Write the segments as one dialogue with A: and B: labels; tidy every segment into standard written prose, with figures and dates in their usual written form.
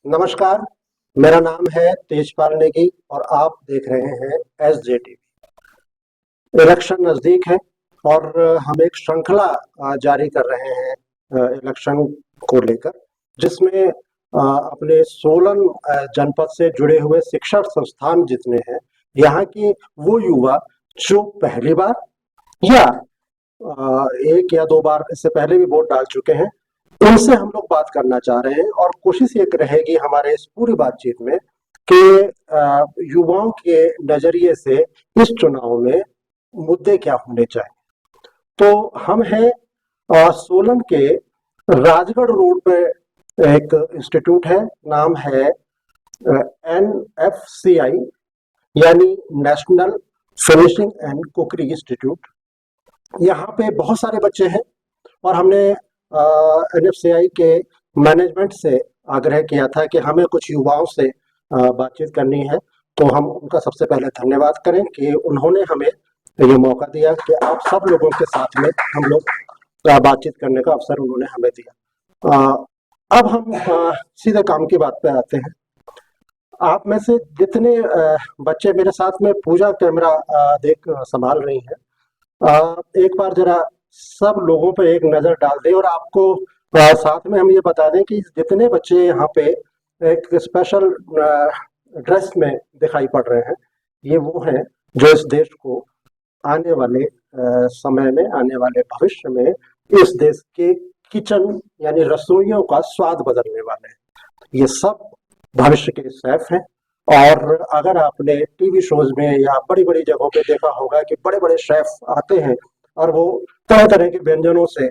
A: नमस्कार, मेरा नाम है तेजपाल नेगी और आप देख रहे हैं SJTV। इलेक्शन नज़दीक है और हम एक श्रृंखला जारी कर रहे हैं इलेक्शन को लेकर, जिसमें अपने सोलन जनपद से जुड़े हुए शिक्षण संस्थान जितने हैं, यहाँ के वो युवा जो पहली बार या एक या दो बार इससे पहले भी वोट डाल चुके हैं, उनसे हम लोग बात करना चाह रहे हैं। और कोशिश ये रहेगी हमारे इस पूरी बातचीत में कि युवाओं के नजरिए से इस चुनाव में मुद्दे क्या होने चाहिए। तो हम हैं सोलन के राजगढ़ रोड पे एक इंस्टीट्यूट है, नाम है NFCI यानी national finishing and cookery institute. यहाँ पे बहुत सारे बच्चे हैं और हमने NFCI के मैनेजमेंट से आग्रह किया था कि हमें कुछ युवाओं से बातचीत करनी है। तो हम उनका सबसे पहले धन्यवाद करें कि उन्होंने हमें ये मौका दिया कि आप सब लोगों के साथ में हम लोग बातचीत करने का अवसर उन्होंने हमें दिया। अब हम सीधे काम की बात पे आते हैं। आप में से जितने बच्चे मेरे साथ में पूजा कैमरा देख संभाल रही हैं, एक बार जरा सब लोगों पे एक नजर डाल दें और आपको साथ में हम ये बता दें कि जितने बच्चे यहाँ पे एक स्पेशल ड्रेस में दिखाई पड़ रहे हैं, ये वो हैं जो इस देश को आने वाले समय में, आने वाले भविष्य में इस देश के किचन यानी रसोइयों का स्वाद बदलने वाले हैं। ये सब भविष्य के शेफ हैं। और अगर आपने टीवी शोज में या बड़ी बड़ी जगहों पे देखा होगा कि बड़े बड़े शेफ आते हैं और वो तरह तरह के व्यंजनों से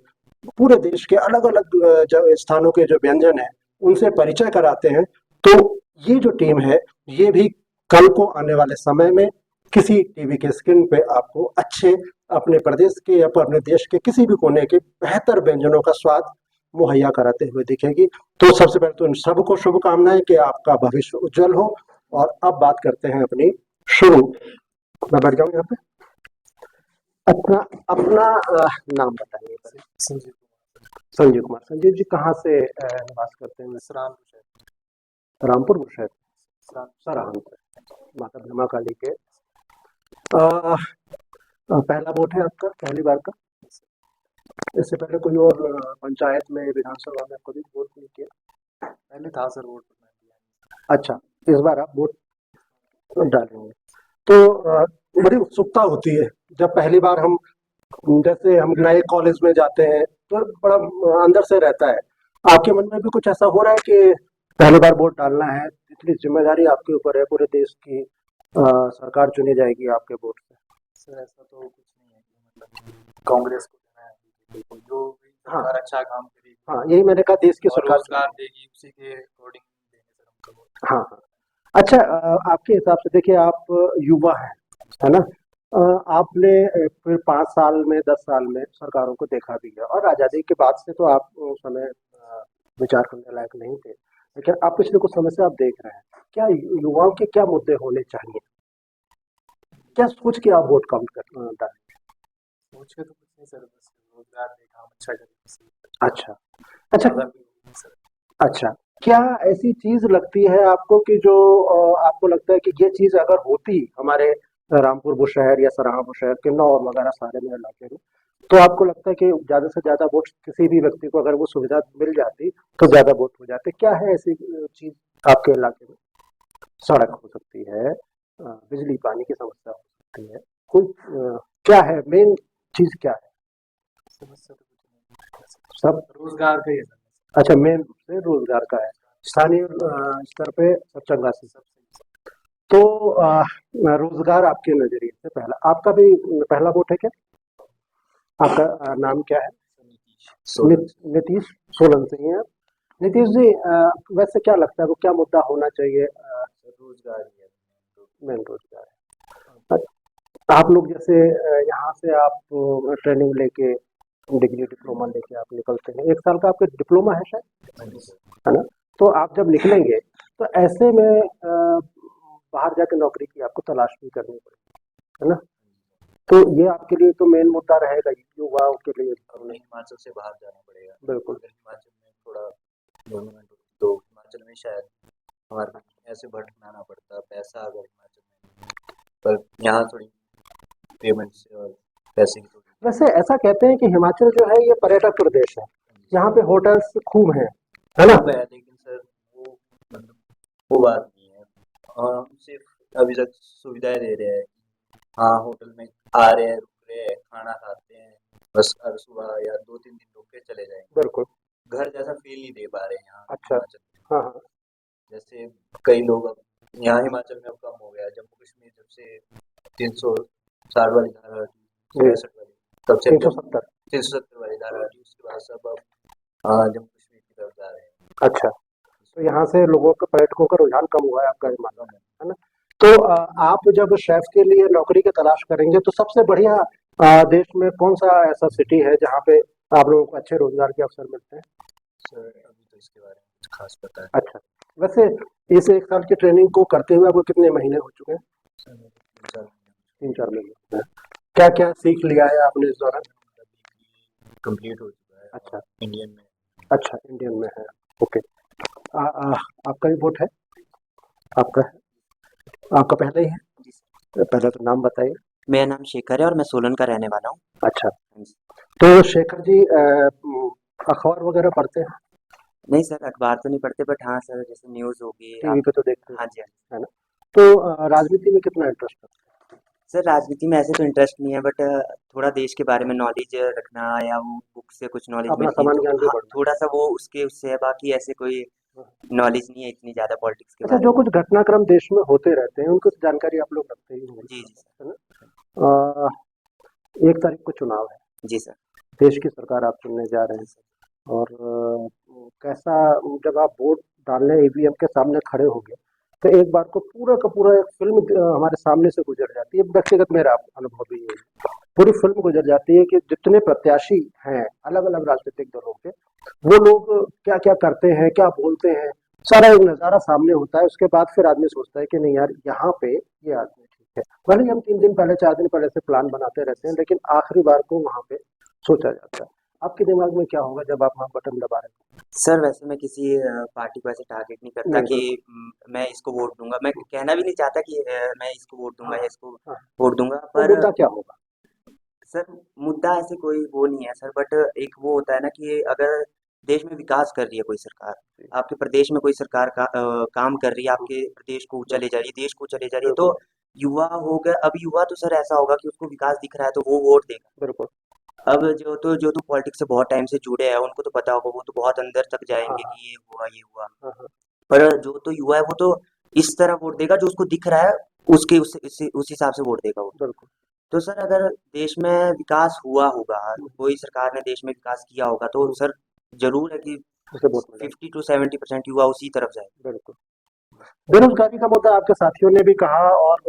A: पूरे देश के अलग अलग स्थानों के जो व्यंजन है उनसे परिचय कराते हैं, तो ये जो टीम है ये भी कल को आने वाले समय में किसी टीवी के स्क्रीन पे आपको अच्छे अपने प्रदेश के या अपने देश के किसी भी कोने के बेहतर व्यंजनों का स्वाद मुहैया कराते हुए दिखेगी। तो सबसे पहले तो इन सबको शुभकामनाएं कि आपका भविष्य उज्जवल हो। और अब बात करते हैं अपनी शुरू। मैं बैठ जाऊँ यहाँ पे। अपना अपना नाम बताइए।
B: संजीव
A: संजीव कुमार। संजीव जी कहाँ से निवास करते हैं? रामपुर बुशहर, सराहनपुर, माता ब्रह्मा काली के। पहला वोट है आपका, पहली बार का? इससे पहले कोई और पंचायत में, विधानसभा में कभी वोट नहीं किया?
B: पहले था सर, वोट
A: अच्छा, इस बार आप वोट डालेंगे तो बड़ी उत्सुकता होती है जब पहली बार हम, जैसे हम नए कॉलेज में जाते हैं तो बड़ा अंदर से रहता है। आपके मन में भी कुछ ऐसा हो रहा है कि पहली बार वोट डालना है, इतनी जिम्मेदारी आपके ऊपर है, पूरे देश की सरकार चुनी जाएगी आपके वोट से?
B: सर ऐसा तो कुछ नहीं है कि मतलब कांग्रेस को देना है, जो भी सरकार अच्छा काम करेगी,
A: हाँ यही मैंने कहा, देश की सरकार
B: रोजगार देगी उसी के अकॉर्डिंग देंगे सर हमको वोट।
A: हाँ हाँ। अच्छा, आपके हिसाब से देखिए, आप युवा हैं, है ना? आपने फिर 5 साल में, 10 साल में सरकारों को देखा भी है और आज़ादी के बाद से तो आप उस समय विचार करने लायक नहीं थे, लेकिन आप पिछले कुछ समय से आप देख रहे हैं, क्या युवाओं के क्या मुद्दे होने चाहिए? क्या सोच के आप वोट काउंट कर डालें?
B: सोच के तो कुछ नहीं सर, बस रोजगार दे, काम अच्छा करे।
A: अच्छा अच्छा अच्छा, क्या ऐसी चीज लगती है आपको कि जो आपको लगता है कि ये चीज अगर होती हमारे रामपुर बुशहर या सराहा बुशहर, किन्नौर वगैरह सारे में इलाके में, तो आपको लगता है कि ज्यादा से ज्यादा वोट किसी भी व्यक्ति को अगर वो सुविधा मिल जाती तो ज्यादा वोट हो जाते? क्या है ऐसी चीज आपके इलाके में? सड़क हो सकती है, बिजली पानी की समस्या हो सकती है, कोई क्या है मेन चीज, क्या है?
B: समस्या तो कुछ नहीं,
A: सब
B: रोजगार का ही है सर।
A: अच्छा, मेन रूप से रोजगार का है, स्थानीय स्तर पे सब चंगा से सब। तो रोजगार आपके नजरिए से पहला, आपका भी पहला वोट है क्या? आपका नाम क्या है? नीतीश, सोलन से ही हैं आप। नीतीश जी, वैसे क्या लगता है वो क्या मुद्दा होना चाहिए?
B: रोजगार ही है,
A: मेन रोजगार है। आप लोग जैसे यहाँ से आप ट्रेनिंग लेके, डिग्री डिप्लोमा लेके आप निकलते हैं, 1 साल का आपका डिप्लोमा है शायद, है ना? तो आप जब निकलेंगे तो ऐसे में बाहर जाके नौकरी की आपको तलाश भी करनी पड़ेगी, है ना? तो ये आपके लिए तो मेन मुद्दा रहेगा युवाओं के लिए।
B: हमें हिमाचल से बाहर जाना पड़ेगा।
A: बिल्कुल,
B: हिमाचल में थोड़ा गवर्नमेंट, तो हिमाचल में शायद हमारे को ऐसे भटकना पड़ता पैसा अगर हिमाचल में, पर यहाँ थोड़ी पेमेंट से और पैसे की थोड़ी
A: वैसे ऐसा कहते हैं कि हिमाचल जो है ये पर्यटक प्रदेश है, यहाँ पे होटल्स खूब हैं, है ना?
B: खूब है, लेकिन सर वो मतलब वो बात नहीं है। सिर्फ अभी तक सुविधाएं दे रहे हैं। हाँ, होटल में आ रहे हैं, रुक रहे हैं, खाना खाते हैं, बस हर सुबह या 2-3 दिन रुक के चले जाएंगे।
A: बिल्कुल।
B: घर जैसा फील नहीं दे पा रहे हैं यहाँ
A: अच्छा।
B: हिमाचल में।
A: हाँ हाँ।
B: जैसे कई लोग अब यहाँ हिमाचल में अब कम हो गया, जम्मू कश्मीर जब से 360 वाली धारा हटी,
A: जी।
B: 63 वाली, तब से
A: 370।
B: 370 वाली धारा हटी, उसके बाद सब अब हाँ, जम्मू कश्मीर की तरफ जा रहे हैं।
A: अच्छा, तो यहाँ से लोगों का, पर्यटकों का रुझान कम हुआ है, आपका ये मानना है ना? तो आप जब शेफ के लिए नौकरी की तलाश करेंगे तो सबसे बढ़िया देश में कौन सा ऐसा सिटी है जहाँ पे आप लोगों को अच्छे रोजगार के अवसर मिलते हैं?
B: सर अभी तो इसके बारे में कुछ खास पता है
A: अच्छा, वैसे इस 1 साल की ट्रेनिंग को करते हुए आपको कितने महीने हो चुके हैं?
B: सर। 3-4
A: 3-4 महीने हो गए हैं। क्या क्या सीख लिया है आपने इस दौरान?
B: कंप्लीट हो चुका है
A: अच्छा।
B: और इंडियन में।
A: अच्छा, इंडियन में है। ओके। आपका भी वोट है? आपका है? आपका पहले ही है?
C: जी सर।
A: पहले तो नाम बताइए।
C: मेरा नाम शेखर है और मैं सोलन का रहने वाला हूँ।
A: अच्छा,
C: हाँ जी।
A: तो शेखर जी अखबार वगैरह पढ़ते हैं?
C: नहीं सर, अखबार तो नहीं पढ़ते, बट हाँ सर, जैसे न्यूज़ होगी
A: टीवी
C: आप।
A: पे तो देखते हैं,
C: हाँ जी, हाँ जी।
A: है ना? तो राजनीति में कितना इंटरेस्ट है?
C: सर राजनीति में ऐसे तो इंटरेस्ट नहीं है, बट थोड़ा देश के बारे में नॉलेज रखना या वो बुक से कुछ नॉलेज
A: अपना
C: मिलती है
A: सामान्य
C: तो
A: ज्ञान भी
C: हाँ,
A: बढ़ना
C: थोड़ा सा वो उसके उससे है, बाकी ऐसे कोई
A: है।
C: नॉलेज नहीं है इतनी ज़्यादा पॉलिटिक्स के
A: अच्छा,
C: बारे
A: जो
C: में।
A: कुछ घटनाक्रम देश में होते रहते हैं उनकी तो जानकारी आप लोग रखते ही होंगे,
C: जी जी सर।
A: है ना? 1 तारीख को चुनाव है,
C: जी सर।
A: देश की सरकार आप चुनने जा रहे
C: जी
A: हैं,
C: सर।
A: और कैसा, जब आप वोट डालने ईवीएम के सामने खड़े होंगे तो एक बार को पूरा का पूरा एक फिल्म हमारे सामने से गुजर जाती है। व्यक्तिगत मेरा अनुभव भी ये है, पूरी फिल्म गुजर जाती है कि जितने प्रत्याशी हैं अलग अलग राजनीतिक दलों के, वो लोग क्या क्या करते हैं, क्या बोलते हैं, सारा एक नज़ारा सामने होता है। उसके बाद फिर आदमी सोचता है कि नहीं यार, यहाँ पे ये आदमी ठीक है। भले ही हम 3 दिन पहले 4 दिन पहले से प्लान बनाते रहते हैं, लेकिन आखिरी बार को वहाँ पे सोचा जाता है। आपके दिमाग में क्या होगा जब आप वहाँ बटन दबा रहे हैं?
C: सर वैसे मैं किसी पार्टी को ऐसे टारगेट नहीं करता
A: नहीं,
C: कि
A: बिल्कुल।
C: मैं इसको वोट दूंगा। मैं कहना भी नहीं चाहता कि मैं इसको वोट दूंगा
A: हाँ
C: या इसको
A: हाँ।
C: वोट दूंगा,
A: वो
C: पर
A: मुद्दा क्या होगा?
C: सर मुद्दा ऐसे कोई वो नहीं है सर, बट एक वो होता है ना कि अगर देश में विकास कर रही है कोई सरकार, आपके प्रदेश में कोई सरकार काम कर रही है, आपके प्रदेश को ऊंचा ले जा रही है, देश को ऊंचा ले जा रही है, तो
A: बिल्कुल
C: युवा हो गया। अब युवा तो सर ऐसा होगा कि उसको विकास दिख रहा है तो वो वोट देगा।
A: बिल्कुल।
C: अब जो तो पॉलिटिक्स से बहुत टाइम से जुड़े हैं उनको तो पता होगा, वो तो बहुत अंदर तक
A: हाँ
C: जाएंगे
A: हाँ
C: कि ये हुआ ये हुआ।
A: हाँ हाँ।
C: पर जो तो युवा है वो तो इस तरह वोट देगा जो उसको दिख रहा है, उसके उस हिसाब से वोट देगा वो।
A: बिल्कुल।
C: तो सर अगर देश में विकास हुआ होगा, कोई सरकार ने देश में विकास किया होगा, तो सर जरूर है कि
A: उसे वोट मिलेगा।
C: 50 to 70% युवा उसी तरफ जाए।
A: बिल्कुल। बेरोजगारी का मुद्दा आपके साथियों ने भी कहा, और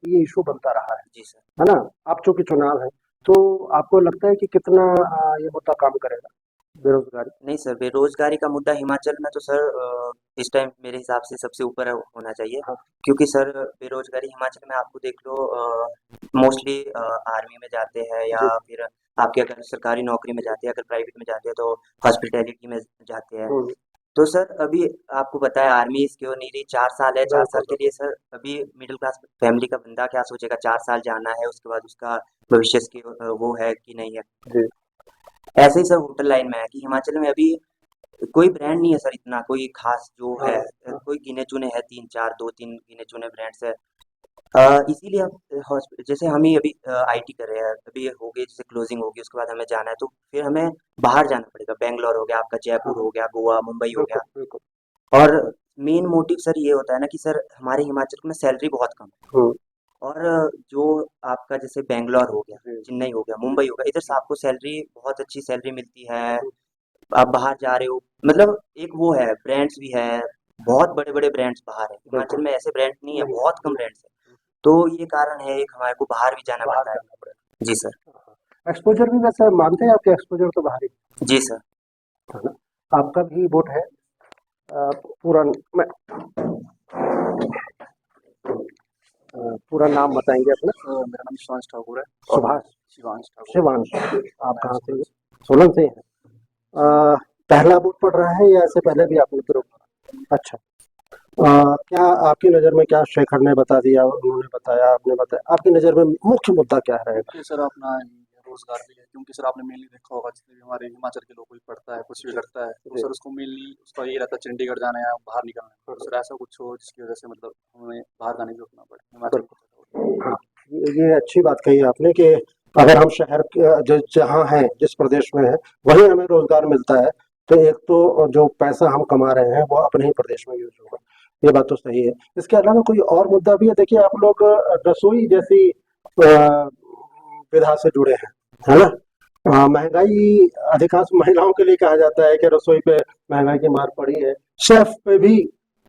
A: ये इशू बनता रहा
C: जी सर।
A: है ना? अब चूंकि चुनाव है, तो आपको लगता है कि कितना ये मुद्दा काम करेगा, बेरोजगारी?
C: नहीं सर, बेरोजगारी का मुद्दा हिमाचल में तो सर इस टाइम मेरे हिसाब से सबसे ऊपर होना चाहिए।
A: हाँ
C: क्योंकि सर बेरोजगारी हिमाचल में आपको देख लो, मोस्टली आर्मी में जाते हैं या
A: जी।
C: फिर आपके अगर सरकारी नौकरी में जाते हैं, अगर प्राइवेट में जाते हैं तो हॉस्पिटैलिटी में जाते हैं।
A: हम्म,
C: तो सर अभी आपको पता है आर्मी सिक्योर नहीं रही, 4 साल है, 4 साल
A: बिल्कुल
C: के लिए सर अभी मिडिल क्लास फैमिली का बंदा क्या सोचेगा, 4 साल जाना है उसके बाद उसका भविष्य की वो है कि नहीं है।
A: जी।
C: ऐसे ही सर होटल लाइन में है कि हिमाचल में अभी कोई ब्रांड नहीं है सर, इतना कोई खास जो
A: हाँ
C: है
A: हाँ।
C: कोई गिने चुने है, 2-3 गिने चुने ब्रांड्स है। इसीलिए हम जैसे हम ही अभी आईटी कर रहे हैं, अभी हो गई जैसे क्लोजिंग होगी उसके बाद हमें जाना है तो फिर हमें बाहर जाना पड़ेगा। बेंगलोर हो गया आपका,
A: हाँ
C: जयपुर
A: हाँ।
C: हो गया, गोवा, मुंबई हो
A: बिल्कुल
C: गया।
A: बिल्कुल।
C: और मेन मोटिव सर ये होता है ना कि सर हमारे हिमाचल में सैलरी बहुत कम है।
A: हम्म,
C: और जो आपका जैसे बेंगलोर हो गया,
A: जी
C: चेन्नई हो गया,
A: जी
C: मुंबई हो गया, इधर से
A: जी।
C: आपको सैलरी बहुत अच्छी सैलरी मिलती है।
A: हम्म,
C: आप बाहर जा रहे हो, मतलब एक वो है, ब्रांड्स भी है, बहुत बड़े बड़े ब्रांड्स बाहर है।
A: बिल्कुल।
C: हिमाचल में ऐसे ब्रांड नहीं है,
A: नहीं।
C: बहुत कम ब्रांड्स है। तो ये कारण है एक, हमारे को बाहर भी जाना
A: बाहर
C: पड़ता है।
A: जाना पड़ेगा।
C: जी सर।
A: हाँ, हाँ। एक्सपोजर भी वैसे मानते हैं आपके, एक्सपोजर तो बाहर ही
C: जी सर।
A: है ना? आपका भी वोट है? पूरा मैं पूरा नाम बताएंगे अपना?
B: मेरा नाम शिवांश ठाकुर है।
A: सुभाष?
B: शिवांश ठाकुर।
A: शिवांश। आप
B: मैं
A: कहाँ से
B: सोलन
A: हैं?
B: से।
A: सोलन से हैं? पहला वोट पड़ रहा है या इससे पहले भी आपने प्रयोग? अच्छा। क्या आपकी नज़र में क्या शेखर ने बता दिया, उन्होंने बताया, आपने बताया, आपकी नज़र में मुख्य मुद्दा क्या रहेगा?
D: देखिए सर अपना रोजगार भी है, क्योंकि सर आपने मेनली देखा होगा जितने भी हमारे हिमाचल के लोग कोई पढ़ता है कुछ भी करता है तो
A: जी।
D: सर उसको मेनली उसका ये रहता है चंडीगढ़ जाना है या बाहर निकलना है, तो सर ऐसा कुछ हो जिसकी वजह से मतलब हमें बाहर जाने की रुकना पड़े हिमाचल में।
A: हाँ, ये अच्छी बात कही आपने कि अगर हम शहर जहाँ हैं, जिस प्रदेश में हैं, वहीं हमें रोजगार मिलता है, तो एक तो जो पैसा हम कमा रहे हैं वो अपने ही प्रदेश में यूज होगा। ये बात तो सही है। इसके अलावा कोई और मुद्दा भी है? देखिए, आप लोग रसोई जैसी विधा से जुड़े हैं, है ना? महंगाई अधिकांश महिलाओं के लिए कहा जाता है कि रसोई पे महंगाई की मार पड़ी है। शेफ पे भी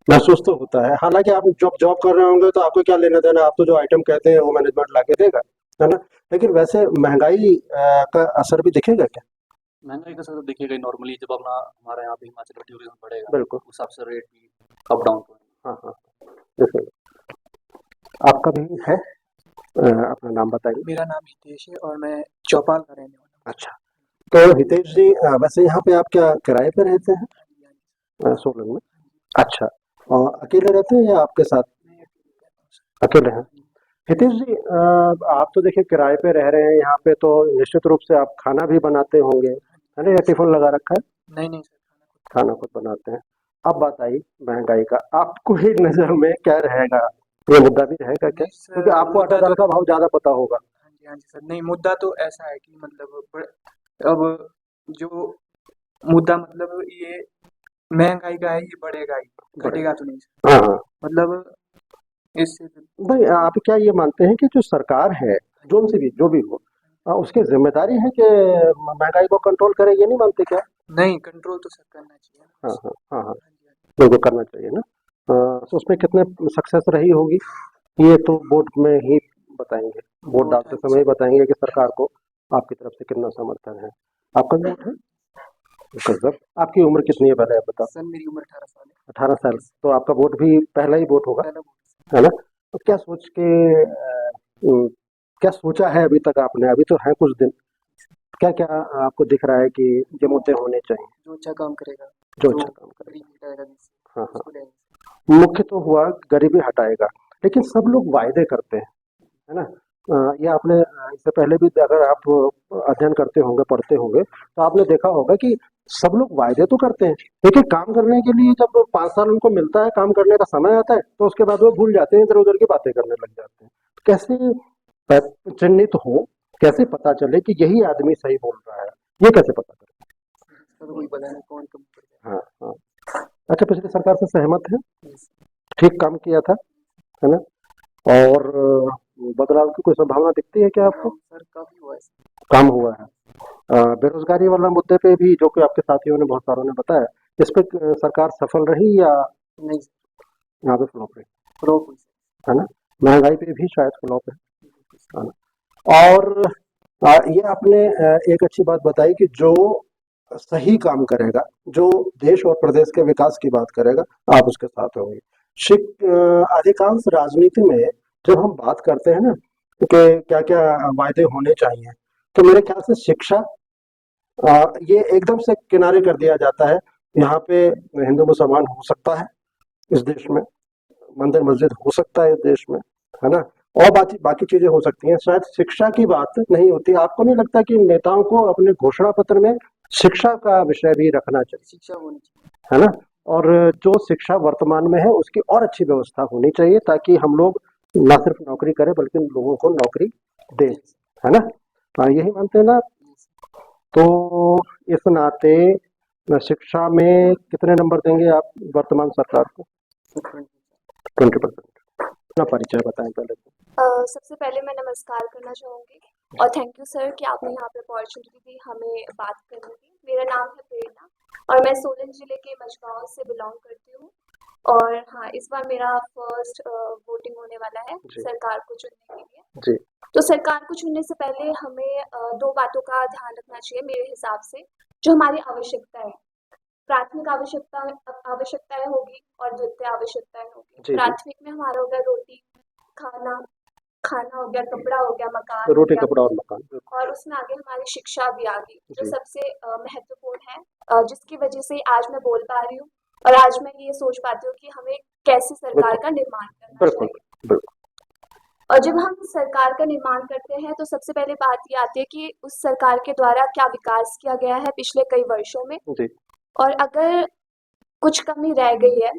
A: महसूस तो होता है। हालांकि आप जब जॉब कर रहे होंगे तो आपको क्या लेना देना, आप तो जो आइटम कहते हैं वो मैनेजमेंट ला के देगा, है ना? लेकिन वैसे महंगाई का असर भी दिखेगा क्या?
D: महंगाई का सर देखिएगा नॉर्मली जब अपना हमारे यहाँ पे हिमाचल का टूरिज्म बढ़ेगा
A: बिल्कुल।
D: उस हिसाब से रेट भी अप डाउन होंगे।
A: हाँ हाँ, बिल्कुल। आपका भी है, अपना नाम बताइए।
E: मेरा नाम हितेश है और मैं चौपाल का रहने वाला हूँ।
A: अच्छा, तो हितेश जी, वैसे यहाँ पे आप क्या किराए पे रहते हैं? सोलन में। अच्छा, और अकेले रहते हैं या आपके साथ?
E: मैं अकेले रहता हूँ सर।
A: अकेले हैं। हितेश जी, आप तो देखिए किराए पे रह रहे हैं यहाँ पे, तो निश्चित रूप से आप खाना भी बनाते होंगे, है ना? या टिफिन लगा रखा है?
E: नहीं नहीं सर,
A: खाना खुद बनाते हैं। अब बात आई महंगाई का, आपको ही नजर में क्या रहेगा? ये मुद्दा भी रहेगा क्या?
E: नहीं सर,
A: क्योंकि आपको आटा
E: मुद्दा
A: दाल
E: तो
A: का भाव ज्यादा पता होगा।
E: हाँ जी सर, नहीं मुद्दा तो ऐसा है कि मतलब अब जो मुद्दा मतलब ये महंगाई का है, ये बढ़ेगा ही, घटेगा तो नहीं सर।
A: हाँ हाँ।
E: मतलब इससे
A: भाई, आप क्या ये मानते हैं कि जो सरकार है, जो भी हो, उसकी जिम्मेदारी है कि महंगाई को कंट्रोल करे? ये नहीं मानते क्या?
E: नहीं, कंट्रोल तो सर करना चाहिए ना।
A: हाँ हाँ हाँ हाँ,
E: हाँ जी हाँ जी।
A: बिल्कुल करना चाहिए ना। तो उसमें कितने सक्सेस रही होगी, ये तो वोट में ही बताएंगे। वोट डालते
E: हाँ
A: समय ही
E: जी
A: बताएंगे कि सरकार को आपकी तरफ से कितना समर्थन है। आपका भी वोट है? गजब। आपकी उम्र कितनी है पहले आप बताओ?
E: सर, मेरी उम्र 18 साल है।
A: 18 साल। तो आपका वोट भी पहला ही वोट होगा,
E: पहला वोट
A: है ना? तो क्या सोच के क्या सोचा है अभी तक आपने? अभी तो है कुछ दिन, क्या क्या आपको दिख रहा है कि ये मुद्दे होने चाहिए?
E: जो अच्छा काम करेगा,
A: जो
E: जो
A: अच्छा काम करे।
E: गरीबी हटाएगा जिससे,
A: हाँ हाँ,
E: उसको देंगे।
A: मुख्य तो हुआ गरीबी हटाएगा, लेकिन सब लोग वायदे करते हैं, है ना? ये आपने इससे पहले भी अगर आप अध्ययन करते होंगे, पढ़ते होंगे, तो आपने देखा होगा कि सब लोग वायदे तो करते हैं, लेकिन काम करने के लिए जब 5 साल उनको मिलता है, काम करने का समय आता है, तो उसके बाद वो भूल जाते हैं, इधर उधर की बातें करने लग जाते हैं। कैसे चिन्हित हो, कैसे पता चले कि यही आदमी सही बोल रहा है? ये कैसे पता चले?
E: सर कोई पता नहीं कौन कम कर जाएगा।
A: हाँ हाँ। अच्छा, पिछली सरकार से सहमत है?
E: यस।
A: ठीक काम किया था, है ना? और बदलाव की कोई संभावना दिखती है क्या आपको?
E: सर काफी हुआ है सर।
A: काम हुआ है। बेरोजगारी वाला मुद्दे पे भी, जो कि आपके साथियों ने बहुत सारों ने बताया, इस पे सरकार सफल रही या
E: नहीं सर,
A: यहाँ पे फ्लॉप रही,
E: फ्लॉप हुई सर।
A: है ना? महंगाई पे भी शायद फ्लॉप है ना? और ये आपने एक अच्छी बात बताई कि जो सही काम करेगा, जो देश और प्रदेश के विकास की बात करेगा, आप उसके साथ होंगे। अधिकांश राजनीति में जब हम बात करते हैं ना कि क्या क्या वायदे होने चाहिए, तो मेरे ख्याल से शिक्षा, ये एकदम से किनारे कर दिया जाता है। यहाँ पे हिंदू मुसलमान हो सकता है इस देश में, मंदिर मस्जिद हो सकता है इस देश में, है ना? और बाकी बाकी चीजें हो सकती हैं, शायद शिक्षा की बात नहीं होती। आपको नहीं लगता कि नेताओं को अपने घोषणा पत्र में शिक्षा का विषय भी रखना चाहिए,
E: शिक्षा होनी चाहिए।
A: है ना? और जो शिक्षा वर्तमान में है उसकी और अच्छी व्यवस्था होनी चाहिए, ताकि हम लोग ना सिर्फ नौकरी करें बल्कि लोगों को नौकरी दें, है ना? यही मानते हैं ना आप?
E: यस।
A: तो इस नाते शिक्षा में कितने नंबर देंगे आप वर्तमान सरकार को? 20%। अपना परिचय बताएं पहले तो।
F: सबसे पहले मैं नमस्कार करना चाहूँगी और थैंक यू सर कि आपने यहाँ पे अपॉर्चुनिटी दी हमें बात करने की। मेरा नाम है प्रेरणा और मैं सोलन जिले के मझगांव से बिलोंग करती हूँ। और हाँ, इस बार मेरा फर्स्ट वोटिंग होने वाला है
A: जी।
F: सरकार को चुनने के लिए।
A: जी।
F: तो सरकार को चुनने से पहले हमें दो बातों का ध्यान रखना चाहिए मेरे हिसाब से। जो हमारी आवश्यकता है, प्राथमिक आवश्यकताएं होगी और द्वितीय आवश्यकताएं होगी।
A: जी, जी।
F: प्राथमिक में हमारा हो गया रोटी, खाना खाना हो गया, कपड़ा हो गया, मकान हो
A: रोटी
F: गया,
A: कपड़ा और मकान, बिल्कुल।
F: और उसमें आगे हमारी शिक्षा भी आ गई, जो
A: जी।
F: सबसे महत्वपूर्ण है, जिसकी वजह से आज मैं बोल पा रही हूँ और आज मैं ये सोच पाती हूँ कि हमें कैसे सरकार
A: बिल्कुल
F: का निर्माण करना
A: बिल्कुल
F: चाहिए।
A: बिल्कुल
F: और जब हम सरकार का निर्माण करते हैं तो सबसे पहले बात ये आती है कि उस सरकार के द्वारा क्या विकास किया गया है पिछले कई वर्षों में,
A: जी
F: और अगर कुछ कमी रह गई है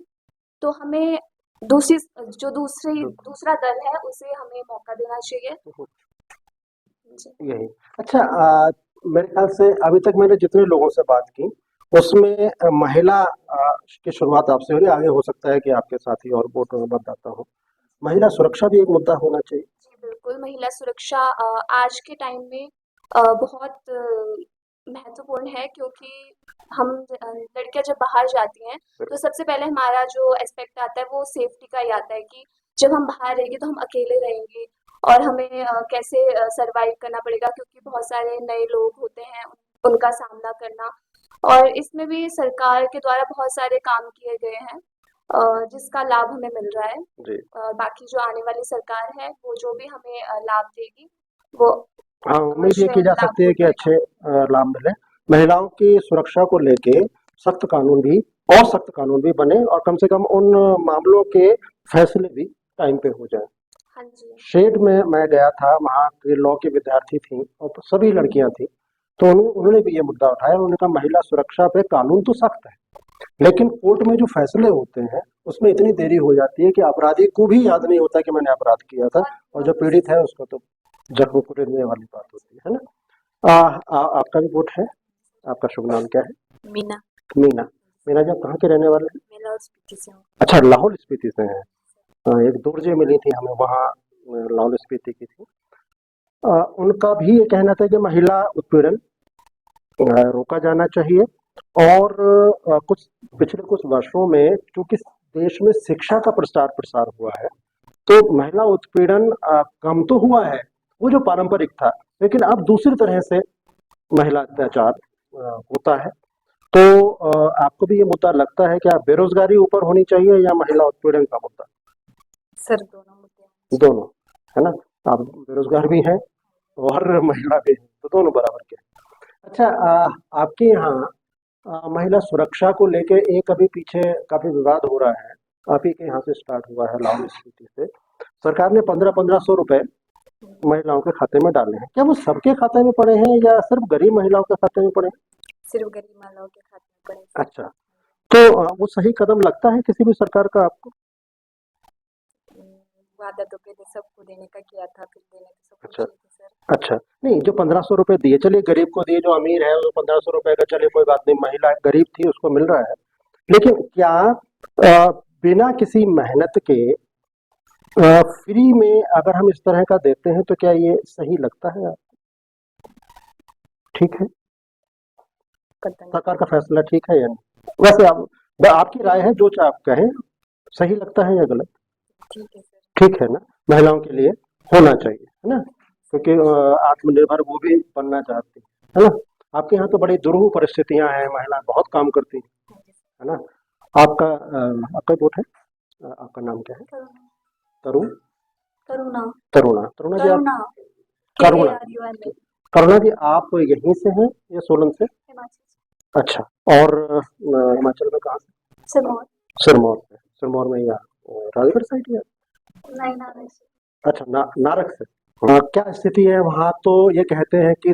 F: तो हमें दूसरा दल है उसे हमें मौका देना चाहिए। जी।
A: यही। अच्छा मेरे ख्याल से अभी तक मैंने जितने लोगों से बात की उसमें महिला की शुरुआत आपसे हो रही, आगे हो सकता है कि आपके साथी और वोट मतदाता हो। महिला सुरक्षा भी एक मुद्दा होना चाहिए।
F: जी, बिल्कुल, महिला सुरक्षा आज के टाइम में बहुत महत्वपूर्ण है, क्योंकि हम लड़कियां जब बाहर जाती हैं तो सबसे पहले हमारा जो एस्पेक्ट आता है वो सेफ्टी का ही आता है कि जब हम बाहर रहेंगे तो हम अकेले रहेंगे और हमें कैसे सरवाइव करना पड़ेगा, क्योंकि बहुत सारे नए लोग होते हैं, उनका सामना करना। और इसमें भी सरकार के द्वारा बहुत सारे काम किए गए हैं जिसका लाभ हमें मिल रहा है।
A: जी
F: बाकी जो आने वाली सरकार है वो जो भी हमें लाभ देगी वो
A: हाँ, उम्मीद ये
F: अवश्य
A: की जा
F: लाभ
A: सकती है कि
F: होगा।
A: अच्छे लाभ मिले। महिलाओं की सुरक्षा को लेके सख्त कानून भी और सख्त कानून भी बने और कम से कम उन मामलों के फैसले भी टाइम पे हो जाए।
F: हाँ जी।
A: शेड में मैं गया था, वहाँ के लॉ की विद्यार्थी थी और तो सभी लड़कियां थी, तो उन्होंने भी ये मुद्दा उठाया। उन्होंने कहा महिला सुरक्षा पे कानून तो सख्त है, लेकिन कोर्ट में जो फैसले होते हैं उसमें इतनी देरी हो जाती है कि अपराधी को भी याद नहीं होता कि मैंने अपराध किया था, और जो पीड़ित है उसको तो जख्म कुरेदने वाली बात होती है ना। आपका भी वोट है, आपका शुभ नाम क्या है?
G: मीना।
A: मीना। मीना जी, आप कहाँ के रहने वाले हैं?
G: मैं लाहौल स्पीति से हूँ।
A: अच्छा, लाहौल स्पीति से हैं। एक दोर्जे मिली थी हमें वहाँ, लाहौल स्पीति की थी। उनका भी ये कहना था कि महिला उत्पीड़न रोका जाना चाहिए, और पिछले कुछ वर्षों में चूंकि देश में शिक्षा का प्रचार प्रसार हुआ है तो महिला उत्पीड़न कम तो हुआ है, वो जो पारंपरिक था, लेकिन अब दूसरी तरह से महिला अत्याचार होता है। तो आपको भी ये मुद्दा लगता है कि आप बेरोजगारी ऊपर होनी चाहिए या महिला उत्पीड़न का मुद्दा?
G: सर दोनों मुद्दे।
A: दोनों, है ना। आप बेरोजगार भी हैं और महिला भी हैं, तो दोनों बराबर के हैं। अच्छा आपके यहाँ महिला सुरक्षा को लेके एक अभी पीछे काफी विवाद हो रहा है, आप ही के यहाँ से स्टार्ट हुआ है लाहौल स्पीति से। सरकार ने 1500 रुपए महिलाओं के खाते में डाले हैं, क्या वो सबके खाते में पड़े हैं या सिर्फ गरीब महिलाओं के खाते में पड़े हैं?
G: सिर्फ गरीब महिलाओं के खाते में पड़े।
A: अच्छा, तो वो सही कदम लगता है किसी भी सरकार का आपको?
G: वादा तो पहले सबको देने का किया था, फिर देने तो सबको
A: अच्छा
G: चाहिए थे सर।
A: अच्छा, नहीं जो 1500 रुपए दिए, चलिए गरीब को दिए, जो अमीर है वो 1500 रुपए का चलिए कोई बात नहीं, महिला गरीब थी उसको मिल रहा है, लेकिन क्या बिना किसी मेहनत के फ्री में अगर हम इस तरह का देते हैं तो क्या ये सही लगता है आपको? ठीक है,
G: पता नहीं।
A: सरकार का फैसला ठीक है या नहीं? वैसे आपकी राय है, जो आप कहें, सही लगता है या गलत?
G: ठीक है सर।
A: ठीक है ना, महिलाओं के लिए होना चाहिए, है ना, क्योंकि आत्मनिर्भर वो भी बनना चाहती है ना। आपके यहाँ तो बड़ी दुरूह परिस्थितियां हैं, महिलाएं बहुत काम करती हैं, है ना। आपका वोट है, आपका नाम क्या है? तरुण
G: करुणा।
A: तरुणा तरुणा जी, आप
G: करुणा।
A: करुणा करुणा जी, आप यहीं से हैं या सोलन से? अच्छा, और हिमाचल में कहाँ से?
F: सिरमौर।
A: सिरमौर से। सिरमौर में या राजगढ़ साइड या?
F: नहीं, नाराज।
A: अच्छा, नारक से। क्या स्थिति है वहाँ? तो ये कहते हैं कि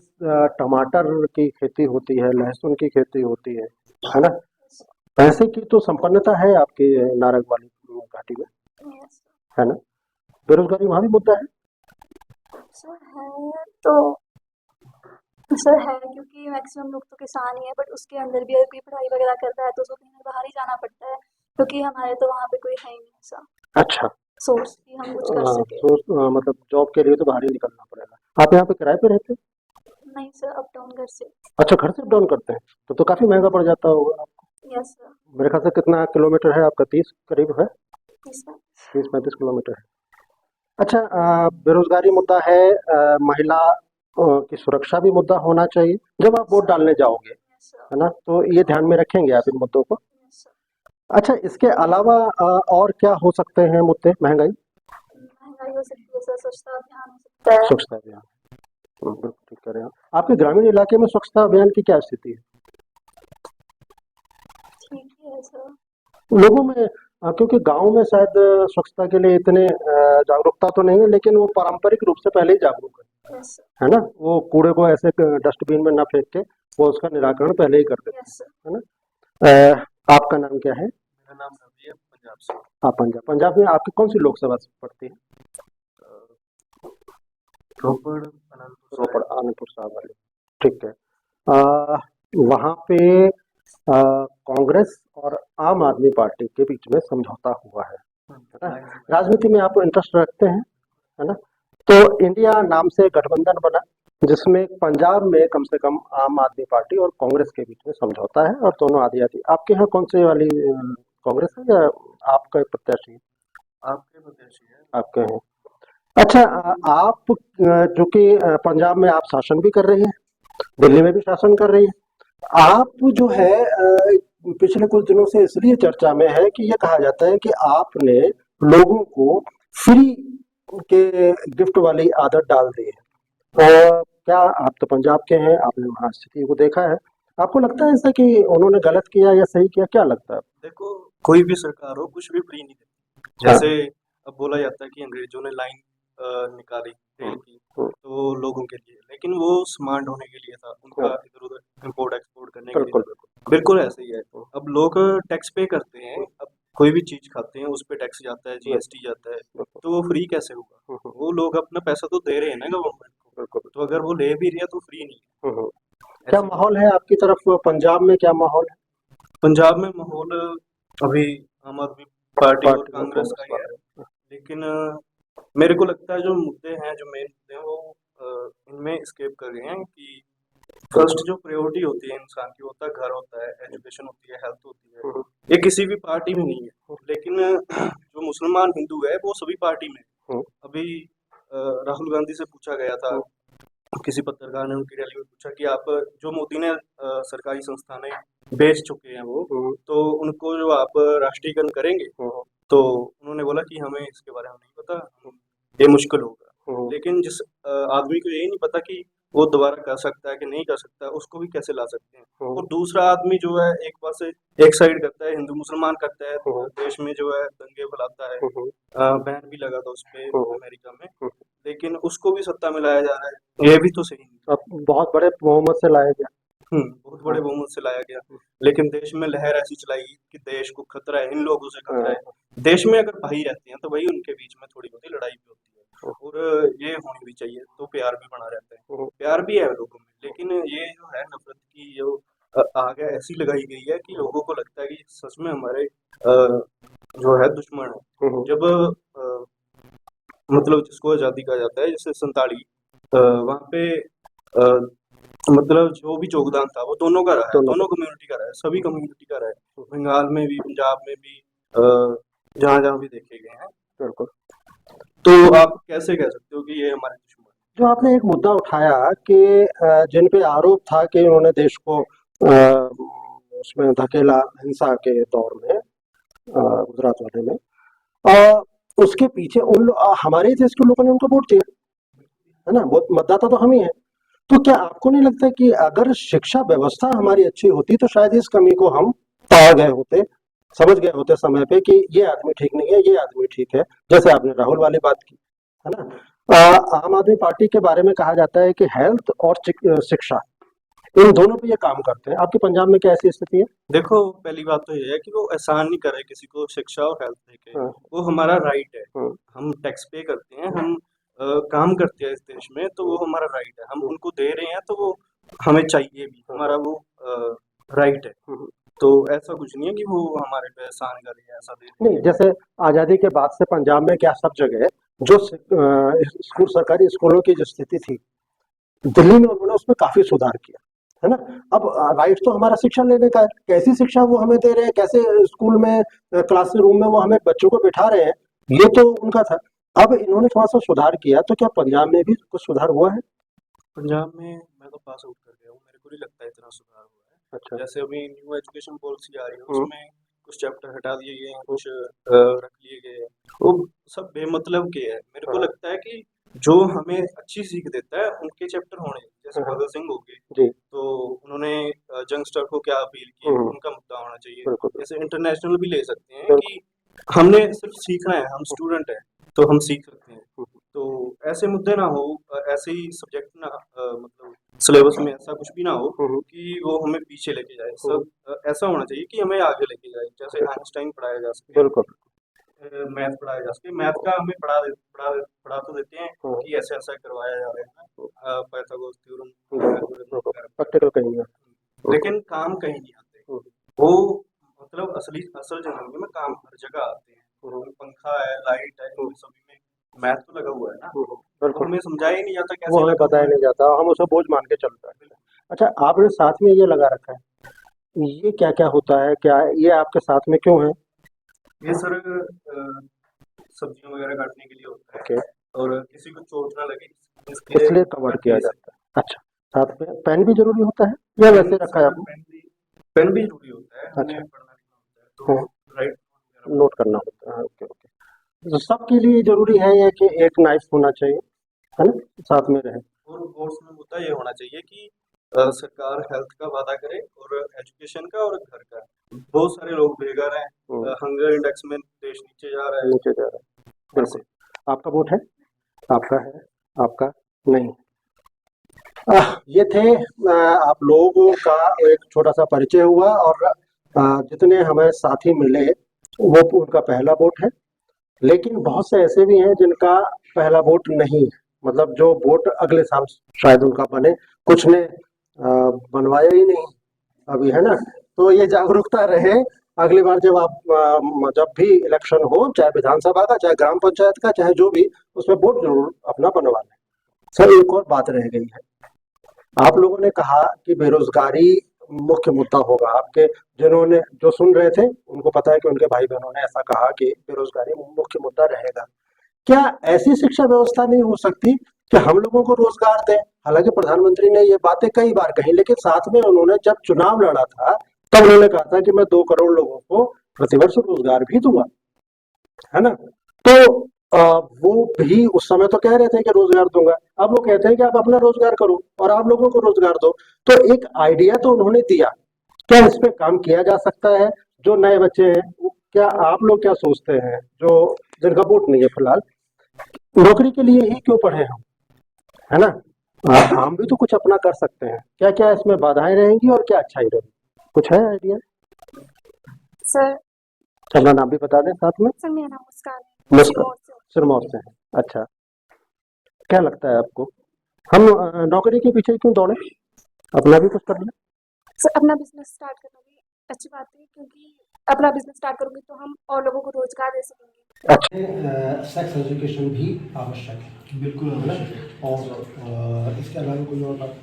A: टमाटर की खेती होती है, लहसुन की खेती होती है ना। पैसे की तो संपन्नता है आपकी नारक वाली घाटी में,
F: यस
A: है ना। बेरोजगारी वहाँ भी मुद्दा है?
F: सर। है तो सर है, क्योंकि मैक्सिमम लोग तो किसान ही है, बट उसके अंदर भी अगर कोई पढ़ाई वगैरह करता है तो उसको कहीं बाहर ही जाना पड़ता है, क्योंकि हमारे तो वहाँ पे कोई है ही नहीं ऐसा
A: अच्छा,
F: सोर्स कि हम कुछ कर सके।
A: तो मतलब जॉब के लिए तो बाहर ही निकलना पड़ेगा। आप यहाँ पे किराए पे रहते हैं?
F: नहीं सर, अप डाउन घर से।
A: अच्छा, घर से अप डाउन करते हैं, तो काफी महंगा पड़ जाता होगा आपको।
F: Yes sir.
A: मेरे ख्याल से कितना किलोमीटर है आपका? 30 करीब है,
F: इसमें
A: 30-35 किलोमीटर है। अच्छा, बेरोजगारी मुद्दा है, महिला की सुरक्षा भी मुद्दा होना चाहिए जब आप वोट डालने जाओगे,
F: यस सर।
A: है ना, तो ये ध्यान में रखेंगे आप इन मुद्दों को।
F: Yes sir.
A: अच्छा, इसके अलावा और क्या हो सकते हैं मुद्दे? महंगाई
F: महंगाई हो सकती है सर, स्वच्छता अभियान हो सकता है।
A: स्वच्छता अभियान, बिल्कुल ठीक कह रहे हैं आप। आपके ग्रामीण इलाके में स्वच्छता अभियान की क्या स्थिति है?
F: ठीक ही है सर।
A: लोगों में क्योंकि गांव में शायद स्वच्छता के लिए इतने जागरूकता तो नहीं है, लेकिन वो पारंपरिक रूप से पहले ही जागरूक
F: यस सर,
A: है ना? वो कूड़े को ऐसे डस्टबिन में ना फेंक के वो उसका निराकरण पहले ही कर देते
F: यस सर।
A: हैं, है ना? आपका नाम क्या है?
D: मेरा नाम रवि है, पंजाब से।
A: आप पंजाब में आपकी कौन सी लोकसभा पड़ती है?
D: रोपड़ अनंतपुर
A: रोपड़
D: साइड।
A: आनंदपुर साहब वाले, ठीक है। वहाँ पे कांग्रेस और आम आदमी पार्टी के बीच में समझौता हुआ है ना? राजनीति में आप इंटरेस्ट रखते हैं, है ना? तो इंडिया नाम से गठबंधन बना, जिसमें पंजाब में कम से कम आम आदमी पार्टी और कांग्रेस के बीच में समझौता है, और दोनों आधी आधी। आपके यहाँ कौन सी वाली कांग्रेस है या आपका प्रत्याशी है?
D: आपके प्रत्याशी है।
A: आपके हैं। अच्छा, आप जो कि पंजाब में आप शासन भी कर रही हैं, दिल्ली में भी शासन कर रही है। आप जो है पिछले कुछ दिनों से इसलिए चर्चा में है कि ये कहा जाता है कि आपने लोगों को फ्री के गिफ्ट वाली आदत डाल दी है। और क्या आप तो पंजाब के हैं, आपने वहाँ स्थिति को देखा है, आपको लगता है ऐसा कि उन्होंने गलत किया या सही किया, क्या लगता है?
D: देखो, कोई भी सरकार हो कुछ भी फ्री नहीं देती। जैसे अब बोला जाता है कि अंग्रेजों ने लाइन निकाली तेल की तो लोगों के लिए, लेकिन वो स्मार्ट होने के लिए था, उनका इधर उधर इम्पोर्ट एक्सपोर्ट करने के
A: बिल्कुल
D: लिए। बिल्कुल ऐसे ही है। अब लोग टैक्स पे करते हैं, अब कोई भी चीज खाते हैं उस पे टैक्स जाता है, जीएसटी जाता है, तो वो फ्री कैसे होगा? वो लोग अपना पैसा तो दे रहे हैं ना गवर्नमेंट को,
A: बिल्कुल।
D: तो अगर वो ले भी रही है तो फ्री नहीं है।
A: क्या माहौल है आपकी तरफ पंजाब में, क्या माहौल है?
D: पंजाब में माहौल अभी आम आदमी पार्टी और
A: पार्टी और
D: कांग्रेस का ही है,
A: कांग्रेस
D: लेकिन मेरे को लगता है जो मुद्दे हैं, जो मेन मुद्दे हैं, वो इनमें स्केप कर रहे हैं कि फर्स्ट जो प्रायोरिटी होती है इंसान की, होता है घर, होता है एजुकेशन, होती है हेल्थ, होती है, ये किसी भी पार्टी में नहीं है। लेकिन जो मुसलमान हिंदू है वो सभी पार्टी में है। अभी राहुल गांधी से पूछा गया था, किसी पत्रकार ने उनकी रैली में पूछा कि आप जो मोदी ने सरकारी संस्थानें बेच चुके हैं वो, तो उनको जो आप राष्ट्रीयकरण करेंगे, तो उन्होंने बोला कि हमें इसके बारे में नहीं पता, ये मुश्किल होगा। लेकिन जिस आदमी को यही नहीं पता कि वो दोबारा कर सकता है कि नहीं कर सकता, उसको भी कैसे ला सकते हैं। और दूसरा आदमी जो है एक पास से एक साइड करता है, हिंदू मुसलमान करता है, देश में जो है दंगे फैलाता है, बैन भी लगा था उस पे अमेरिका में, लेकिन उसको भी सत्ता में लाया जा रहा है, ये भी तो सही नहीं।
A: अब बहुत बड़े बहुमत से लाया गया।
D: बहुत बड़े बहुमत से लाया गया, लेकिन देश में लहर ऐसी चलाई कि देश को खतरा है, इन लोगों से खतरा है। देश में अगर भाई रहते हैं तो वही उनके बीच में थोड़ी बहुत लड़ाई भी होती है, और ये होनी भी चाहिए, तो प्यार भी बना रहता है, प्यार भी है लोगों में। लेकिन ये जो है नफरत की जो आग है ऐसी लगाई गई है कि लोगों को लगता है कि सच में हमारे जो है दुश्मन है। जब मतलब जिसको आज़ादी कहा जाता है, जैसे 47 वहाँ पे मतलब जो भी योगदान था वो दोनों का रहा है, दोनों कम्युनिटी का रहा है, सभी कम्युनिटी का रहा है, बंगाल में भी, पंजाब में भी, जहाँ जहाँ भी देखे गए हैं।
A: बिल्कुल।
D: तो आप कैसे कह सकते हो कि ये हमारे दुश्मन हैं?
A: जो आपने एक मुद्दा उठाया कि जिन पे आरोप था कि उन्होंने देश को उसमें धकेला हिंसा के दौर में, गुजरात वाले में, उसके पीछे हमारे देश के लोगों ने उनको वोट दिया, है ना? वो मतदाता तो हम ही हैं। तो क्या आपको नहीं लगता कि अगर शिक्षा व्यवस्था हमारी अच्छी होती तो शायद इस कमी को हम पा गए होते, समझ गए होते समय पे कि ये आदमी ठीक नहीं है, ये आदमी ठीक है, जैसे आपने राहुल वाली बात की, है ना? आम आदमी पार्टी के बारे में कहा जाता है कि हेल्थ और शिक्षा, इन दोनों पे ये काम करते हैं। आपके पंजाब में क्या ऐसी स्थिति है?
D: देखो, पहली बात तो ये है कि वो एहसान नहीं कर रहे किसी को शिक्षा और हेल्थ देके, वो हमारा राइट है। हम टैक्स पे करते हैं, हम काम करते हैं इस देश में, तो वो हमारा राइट है, हम उनको दे रहे हैं, तो वो हमें चाहिए भी, हमारा वो राइट है। तो ऐसा कुछ नहीं है कि वो हमारे पे एहसान कर रहे हैं, ऐसा दे रहे
A: नहीं, जैसे आजादी के बाद से पंजाब में क्या सब जगह जो स्कूल, सरकारी स्कूलों की जो स्थिति थी, दिल्ली में उन्होंने उसमें काफी सुधार किया, है ना? अब राइट तो हमारा शिक्षा लेने का है, कैसी शिक्षा वो हमें दे रहे हैं, कैसे स्कूल में क्लासरूम में वो हमें बच्चों को बिठा रहे हैं, ये तो उनका था। अब इन्होंने थोड़ा सा सुधार किया, तो क्या पंजाब में भी कुछ सुधार हुआ है?
D: पंजाब में मैं तो पास आउट कर गया हूँ, मेरे को नहीं लगता इतना सुधार हुआ है।
A: अच्छा।
D: जैसे अभी न्यू एजुकेशन पॉलिसी आ रही है, उसमें कुछ चैप्टर हटा दिए गए हैं, कुछ रख लिए गए हैं, वो सब बेमतलब के हैं। मेरे को लगता है कि जो हमें अच्छी सीख देता है उनके चैप्टर होने, जैसे भगत सिंह हो गए,
A: जी।
D: तो उन्होंने यंगस्टर को क्या अपील की, उनका मुद्दा होना चाहिए। जैसे इंटरनेशनल भी ले सकते हैं कि हमने सिर्फ सीखना है, हम स्टूडेंट हैं तो हम सीख सकते हैं। तो ऐसे मुद्दे ना हो, ऐसे ही सब्जेक्ट ना मतलब सिलेबस में ऐसा कुछ भी ना हो कि वो हमें पीछे लेके जाए। सब ऐसा होना चाहिए कि हमें आगे लेके जाए। जैसे आइंस्टाइन पढ़ाया जा सके,
A: बिल्कुल।
D: मैथ पढ़ाया जा सके। मैथ का हमें पढ़ा तो देते हैं कि ऐसे ऐसा करवाया जा रहा है, पाइथागोरस थ्योरम,
A: प्रैक्टिकल कहीं
D: लेकिन काम कहीं नहीं आते। वो मतलब असल जिंदगी में काम हर जगह आते हैं। पंखा है, लाइट है, इन सभी में मैथ तो लगा हुआ है ना। तो
A: बिल्कुल,
D: हमें समझाया ही नहीं जाता
A: वो
D: कैसे
A: हमें
D: लगा हुआ
A: बताया
D: है।
A: नहीं जाता, हम उसे बोझ मान के चलते हैं। अच्छा, आपने साथ में ये लगा रखा है, ये क्या क्या होता है, क्या ये आपके साथ में क्यों है?
D: ये सर सब्जियां वगैरह काटने के लिए होता है,
A: ओके,
D: और किसी को चोट ना लगे इसलिए
A: इसलिए कवर किया
D: केस है।
A: जाता है। अच्छा, साथ में पेन भी जरूरी होता है या वैसे रखा है आपने?
D: पेन भी जरूरी होता है, हमें
A: अच्छा,
D: पढ़ना लिखना होता है तो राइट
A: नोट करना होता है। ओके ओके, तो सबके लिए जरूरी है ये कि एक नाइफ होना चाहिए, है ना, साथ में रहे।
D: और कोर्स में मुद्दा ये होना चाहिए कि सरकार हेल्थ का वादा करे और एजुकेशन का और घर का। बहुत सारे लोग बेघर हैं, हंगर इंडेक्स में देश नीचे जा रहा है।
A: नीचे जा रहा है, बिल्कुल। आपका वोट है? आपका है? आपका नहीं? ये थे आप लोगों का एक छोटा सा परिचय हुआ, और जितने हमें साथी मिले वो उनका पहला वोट है, लेकिन बहुत से ऐसे भी हैं जिनका पहला वोट नहीं है, मतलब जो वोट अगले साल शायद उनका बने, कुछ ने बनवाया ही नहीं अभी, है ना। तो ये जागरूकता रहे, अगली बार जब आप जब भी इलेक्शन हो, चाहे विधानसभा का, चाहे ग्राम पंचायत का, चाहे जो भी, उसमें वोट जरूर अपना बनवा लें। सर, एक और बात रह गई है, आप लोगों ने कहा कि बेरोजगारी मुख्य मुद्दा होगा आपके, जिन्होंने जो सुन रहे थे उनको पता है कि उनके भाई बहनों ने ऐसा कहा कि बेरोजगारी मुख्य मुद्दा रहेगा। क्या ऐसी शिक्षा व्यवस्था नहीं हो सकती कि हम लोगों को रोजगार दें? हालांकि प्रधानमंत्री ने ये बातें कई बार कही, लेकिन साथ में उन्होंने जब चुनाव लड़ा था तब उन्होंने कहा था कि मैं 2 करोड़ लोगों को प्रतिवर्ष रोजगार भी दूंगा, है ना। तो वो भी उस समय तो कह रहे थे कि रोजगार दूंगा, अब वो कहते हैं कि आप अपना रोजगार करो और आप लोगों को रोजगार दो। तो एक आइडिया तो उन्होंने दिया, क्या इस पे काम किया जा सकता है? जो नए बच्चे हैं, क्या आप लोग क्या सोचते हैं, जो जिनका वोट नहीं है फिलहाल, नौकरी के लिए ही क्यों पढ़े हम, है ना? हम भी तो कुछ अपना कर सकते हैं। क्या क्या इसमें बाधाएं रहेंगी और क्या अच्छाई रहेगी, कुछ है आइडिया?
F: सर
A: अपना नाम भी बता दें साथ में।
F: सर मेरा नाम मुस्कान
A: नमस्कार,
F: सिरमौर से।
A: सिरमौर से हैं। अच्छा, क्या लगता है आपको, हम नौकरी के पीछे क्यों दौड़े, अपना भी कुछ कर लें?
F: सर अपना बिजनेस स्टार्ट करना भी अच्छी बात है, क्योंकि अपना बिजनेस स्टार्ट करोगे तो हम और लोगों को रोजगार दे सकेंगे।
A: अच्छा, सेक्स एजुकेशन भी आवश्यक है,
H: बिल्कुल
A: है ना?
H: आवश्यक है।
A: और इसके अलावा कोई और बात?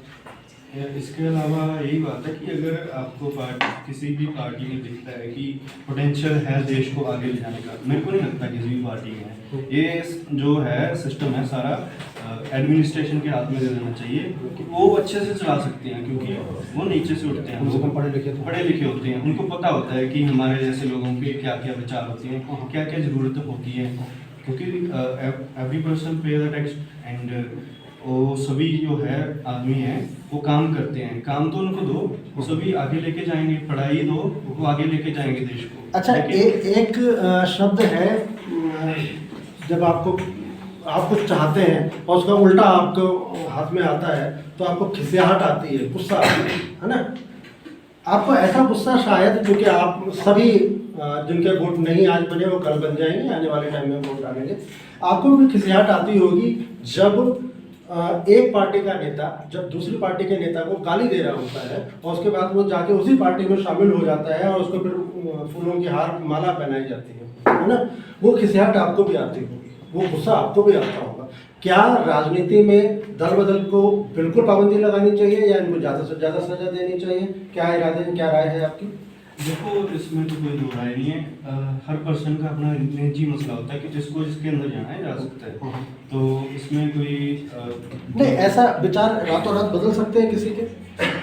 H: इसके अलावा यही बात है कि अगर आपको किसी भी पार्टी में दिखता है कि पोटेंशियल है देश को आगे ले जाने का, मेरे को नहीं लगता किसी भी पार्टी में है। ये जो है सिस्टम है सारा एडमिनिस्ट्रेशन के हाथ में दे देना चाहिए कि वो अच्छे से चला सकते हैं, क्योंकि वो नीचे से उठते हैं,
A: हम
H: लोग
A: पढ़े लिखे
H: होते हैं, उनको पता होता है कि हमारे जैसे लोगों के क्या क्या विचार होते हैं, क्या क्या ज़रूरतें होती हैं, क्योंकि एवरी पर्सन पे द टैक्स एंड वो सभी जो है आदमी हैं वो काम करते हैं, काम तो उनको दो, वो सभी आगे लेके जाएंगे, पढ़ाई दो, वो आगे लेके जाएंगे देश को।
A: अच्छा, एक शब्द है, जब आपको आप कुछ चाहते हैं और उसका उल्टा आपको हाथ में आता है तो आपको खिसियाहट आती है, गुस्सा आता है ना। आपको ऐसा गुस्सा शायद, क्योंकि आप सभी जिनके वोट नहीं आज बने वो कल बन जाएंगे, आने वाले टाइम में वोट डालेंगे, आपको भी खिसियाहट आती होगी जब एक पार्टी का नेता जब दूसरी पार्टी के नेता को गाली दे रहा होता है और उसके बाद वो जाके उसी पार्टी में शामिल हो जाता है और उसको फिर फूलों की हार माला पहनाई जाती है ना। वो खिसियाहट आपको भी आती होगी, वो गुस्सा आपको भी आता होगा। क्या राजनीति में दल बदल को बिल्कुल पाबंदी लगानी चाहिए या इनको ज़्यादा से ज़्यादा सजा देनी चाहिए? क्या इरादे, क्या राय है आपकी?
H: देखो, इसमें तो कोई दो राय नहीं है। हर पर्सन का अपना निजी मसला होता है कि जिसको जिसके अंदर जाना है जा सकता है, तो इसमें कोई
A: नहीं, ऐसा विचार रातों रात बदल सकते हैं किसी के?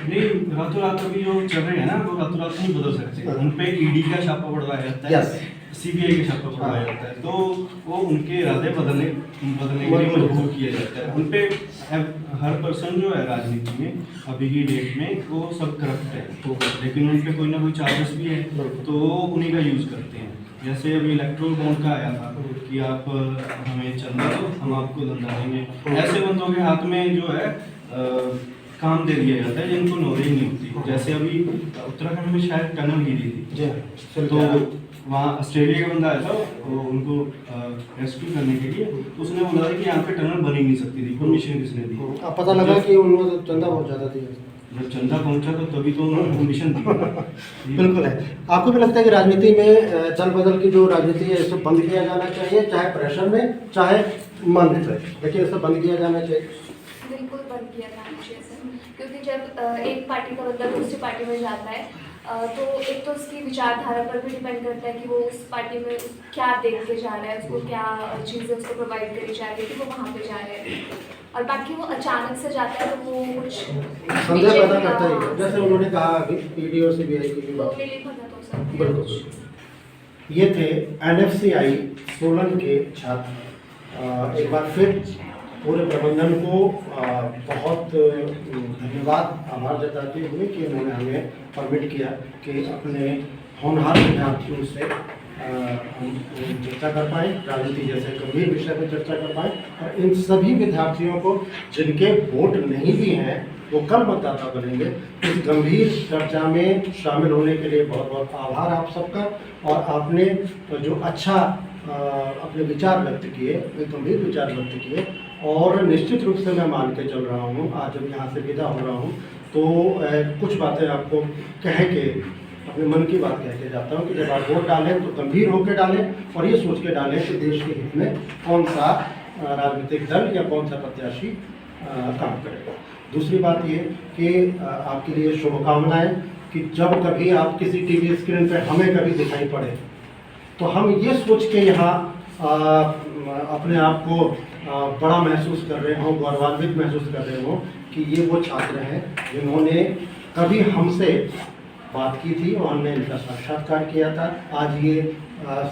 H: नहीं, रातों रात अभी जो चल रहे हैं ना वो रातों रात नहीं बदल सकते। उन पे ईडी का छापा पड़वाया जाता है, सीबीआई का छापा पड़वाया जाता है, तो वो उनके इरादे बदलने के लिए मजबूर किया जाता है। उन पे हर पर्सन जो है राजनीति में अभी की डेट में वो सब करप्ट है, लेकिन उन पे कोई ना कोई चार्जेस भी है तो वो उन्हीं का यूज़ करते हैं। जैसे अभी इलेक्ट्रोल बॉन्ड का आया था कि आप हमें चंदा दो, हम आपको धंधा देंगे। ऐसे बंदों के हाथ में जो है काम दे दिया जाता है जिनको नॉलेज नहीं होती। जैसे अभी उत्तराखंड में शायद टनल गिरी थी,
A: जी
H: तो वहाँ ऑस्ट्रेलिया का बंदा आया था, वो उनको रेस्क्यू करने के लिए, तो उसने बोला था कि यहाँ पे टनल बन ही नहीं सकती थी। परमिशन किसने दी?
A: अब पता लगा कि उनको चंदा बहुत ज़्यादा दिया।
H: जब चंदा पहुंचा तो तभी तो उन्होंने परमिशन दी।
A: बिल्कुल है। आपको भी लगता है कि राजनीति में दल बदल की जो राजनीति है इसको बंद किया जाना चाहिए, चाहे प्रेशर में चाहे मन से, देखिए इसको बंद किया जाना चाहिए।
F: बिल्कुल बंद किया जाना चाहिए सर, क्योंकि जब एक पार्टी का बंदा दूसरी पार्टी में जाता है तो एक तो उसकी विचारधारा पर भी डिपेंड करता है कि वो उस पार्टी में क्या देख के जा रहा है, उसको क्या चीज़ें उसको प्रोवाइड करी जा रही है कि वो वहाँ पे जा रहे हैं। और बाकी वो अचानक से जाता है तो वो कुछ
A: संदेह पैदा करता ही है, जैसे उन्होंने कहा अभी ईडी और सीबीआई की भी बात। बिल्कुल। ये थे NFCI सोलन के छात्र। एक बार फिर पूरे प्रबंधन को बहुत धन्यवाद आभार जताते हुए कि उन्होंने हमें परमिट किया कि अपने होनहार विद्यार्थियों से हम चर्चा कर पाएँ, राजनीति जैसे गंभीर विषय पर चर्चा कर पाएँ। और इन सभी विद्यार्थियों को जिनके वोट नहीं भी हैं वो कल मतदाता बनेंगे, इस गंभीर चर्चा में शामिल होने के लिए बहुत बहुत आभार आप सबका। और आपने जो अच्छा अपने विचार व्यक्त किए, गंभीर विचार व्यक्त किए, और निश्चित रूप से मैं मान के चल रहा हूँ, आज जब यहाँ से विदा हो रहा हूँ तो कुछ बातें आपको कह के अपने मन की बात कह के जाता हूँ कि जब आप वोट डालें तो गंभीर होकर डालें और ये सोच के डालें कि देश के हित में कौन सा राजनीतिक दल या कौन सा प्रत्याशी काम करेगा। दूसरी बात ये कि आपके लिए शुभकामनाएं कि जब कभी आप किसी टीवी स्क्रीन पर हमें कभी दिखाई पड़े तो हम ये सोच के यहाँ अपने आप को बड़ा महसूस कर रहे हों, गौरवान्वित महसूस कर रहे हों कि ये वो छात्र हैं जिन्होंने कभी हमसे बात की थी और हमने इनका साक्षात्कार किया था। आज ये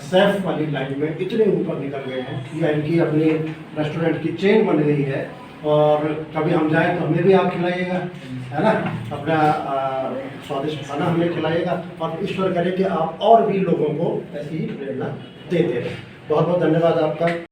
A: सेफ वाली लाइन में इतने ऊपर निकल गए हैं या इनकी अपनी रेस्टोरेंट की चेन बन गई है, और कभी हम जाएं तो हमें भी आप खिलाइएगा, है ना, अपना स्वादिष्ट खाना हमें खिलाइएगा। और ईश्वर करे कि आप और भी लोगों को ऐसी ही प्रेरणा देते रहें। बहुत बहुत धन्यवाद आपका।